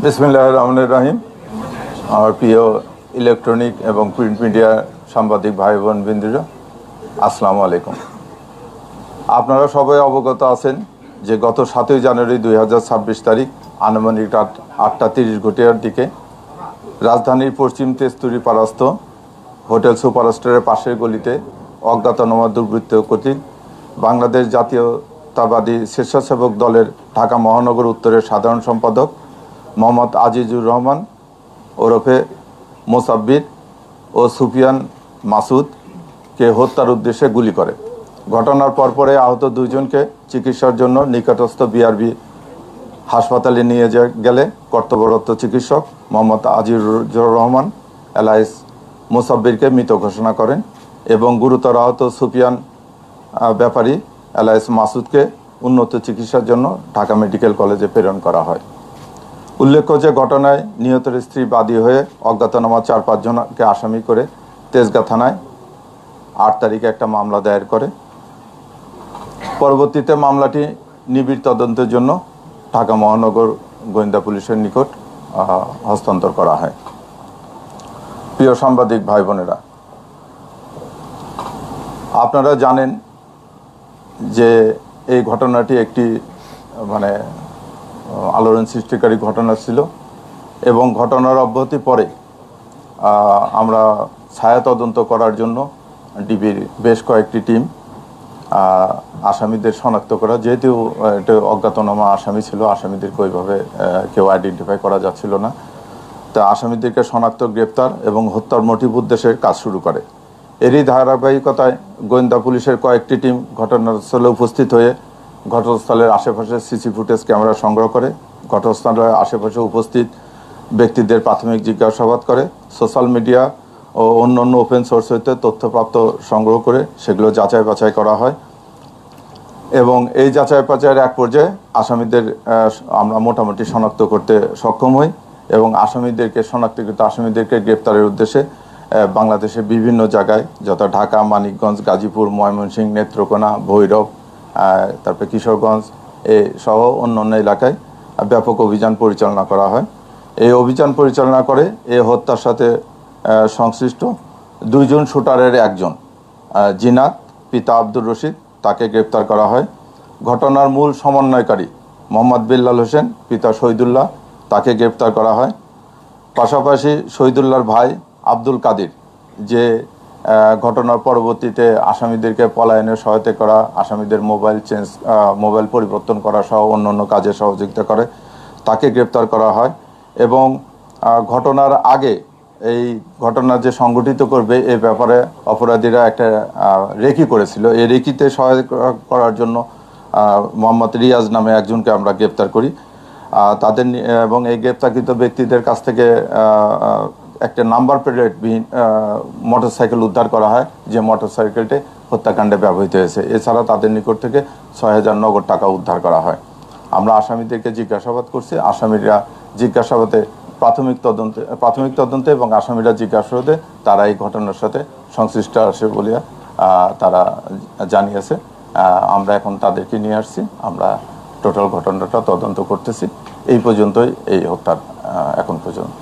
বিসমিল্লাহির রহমানির রহিম। আমার প্রিয় ইলেকট্রনিক এবং প্রিন্ট মিডিয়া সাংবাদিক ভাই বোন বৃন্দরা, আসসালামু আলাইকুম। আপনারা সবাই অবগত আছেন যে গত 7ই জানুয়ারি 2026 তারিখ আনুমানিক রাত 8:30 দিকে রাজধানীর পশ্চিম তেজতুরি পাড়াস্থ হোটেল সুপারস্টারের পাশের গলিতে অজ্ঞাতনামা দুর্বৃত্ত কর্তৃক বাংলাদেশ জাতীয়তাবাদী স্বেচ্ছাসেবক দলের ঢাকা মহানগর উত্তরের সাধারণ সম্পাদক মোহাম্মদ আজিজুর রহমান ওরফে মোসাব্বির ও সুফিয়ান মাসুদকে হত্যার উদ্দেশ্যে গুলি করে। ঘটনার পরপরে আহত দুইজনকে চিকিৎসার জন্য নিকটস্থ বিআরবি হাসপাতালে নিয়ে গেলে কর্তব্যরত চিকিৎসক মোহাম্মদ আজিজুর রহমান এলাইস মোসাব্বিরকে মৃত ঘোষণা করেন এবং গুরুতর আহত সুফিয়ান ব্যাপারী এলাইস মাসুদকে উন্নত চিকিৎসার জন্য ঢাকা মেডিকেল কলেজে প্রেরণ করা হয়। উল্লেখ্য যে ঘটনায় নিহতের স্ত্রী বাদী হয়ে অজ্ঞাতনামা 4-5 জনকে আসামি করে তেজগাঁ থানায় 8 তারিখে একটা মামলা দায়ের করে। পরবর্তীতে মামলাটি নিবিড় তদন্তের জন্য ঢাকা মহানগর গোয়েন্দা পুলিশের নিকট হস্তান্তর করা হয়। প্রিয় সাংবাদিক ভাই বোনেরা, আপনারা জানেন যে এই ঘটনাটি একটি আলোড়ন সৃষ্টিকারী ঘটনা ছিল এবং ঘটনার অব্যাহতি পরে আমরা ছায়া তদন্ত করার জন্য ডিবির বেশ কয়েকটি টিম আসামিদের শনাক্ত করা, যেহেতু এটা অজ্ঞাতনামা আসামি ছিল, আসামিদেরকে ওইভাবে কেউ আইডেন্টিফাই করা যাচ্ছিল না, তা আসামিদেরকে শনাক্ত, গ্রেপ্তার এবং হত্যার মোটিভ উদ্দেশ্যের কাজ শুরু করে। এরই ধারাবাহিকতায় গোয়েন্দা পুলিশের কয়েকটি টিম ঘটনাস্থলে উপস্থিত হয়ে ঘটনাস্থলের আশেপাশে সিসি ফুটেজ ক্যামেরা সংগ্রহ করে, ঘটনাস্থলের আশেপাশে উপস্থিত ব্যক্তিদের প্রাথমিক জিজ্ঞাসাবাদ করে, সোশ্যাল মিডিয়া ও অন্যান্য ওপেন সোর্স হইতে তথ্যপ্রাপ্ত সংগ্রহ করে সেগুলো যাচাই বাছাই করা হয় এবং এই যাচাই বাছাইয়ের এক পর্যায়ে আসামিদের আমরা মোটামুটি শনাক্ত করতে সক্ষম হই এবং শনাক্তকৃত আসামিদেরকে গ্রেপ্তারের উদ্দেশ্যে বাংলাদেশের বিভিন্ন জায়গায়, যথা ঢাকা, মানিকগঞ্জ, গাজীপুর, ময়মনসিংহ, নেত্রকোনা, ভৈরব, তারপরে কিশোরগঞ্জ সহ অন্যান্য এলাকায় ব্যাপক অভিযান পরিচালনা করা হয়। এই অভিযান পরিচালনা করে এই হত্যার সাথে সংশ্লিষ্ট 2 জন শুটারের একজন জিনাত পিতা আব্দুর রশিদ, তাকে গ্রেপ্তার করা হয়। ঘটনার মূল সমন্বয়কারী মোহাম্মদ বিল্লাল হোসেন পিতা শহীদুল্লাহ, তাকে গ্রেপ্তার করা হয়। পাশাপাশি শহীদুল্লাহর ভাই আব্দুল কাদির, যে ঘটনার পরবর্তীতে আসামিদেরকে পলায়নের সহায়তা করা, আসামিদের মোবাইল পরিবর্তন করা সহ অন্যান্য কাজে সহযোগিতা করে, তাকে গ্রেপ্তার করা হয়। এবং ঘটনার আগে এই ঘটনা যে সংগঠিত করবে এ ব্যাপারে অপরাধীরা একটা রেকি করেছিল। এই রেকিতে সহায়তা করার জন্য মোহাম্মদ রিয়াজ নামে একজনকে আমরা গ্রেপ্তার করি। তাদের এবং এই গ্রেপ্তারকৃত ব্যক্তিদের কাছ থেকে একটা নাম্বার প্লেটবিহীন মোটরসাইকেল উদ্ধার করা হয়, যে মোটরসাইকেলটি হত্যাকাণ্ডে ব্যবহৃত হয়েছে। এছাড়া তাদের নিকট থেকে 6,000 নগদ টাকা উদ্ধার করা হয়। আমরা আসামিদেরকে জিজ্ঞাসাবাদ করছি। আসামিরা জিজ্ঞাসাবাদে প্রাথমিক তদন্তে এবং আসামিরা জিজ্ঞাসাবাদে তারা এই ঘটনার সাথে সংশ্লিষ্ট আছে বলিয়া তারা জানিয়েছে। আমরা এখন তাদেরকে নিয়ে আসছি, আমরা টোটাল ঘটনাটা তদন্ত করতেছি। এই পর্যন্তই এই হত্যার এখন পর্যন্ত।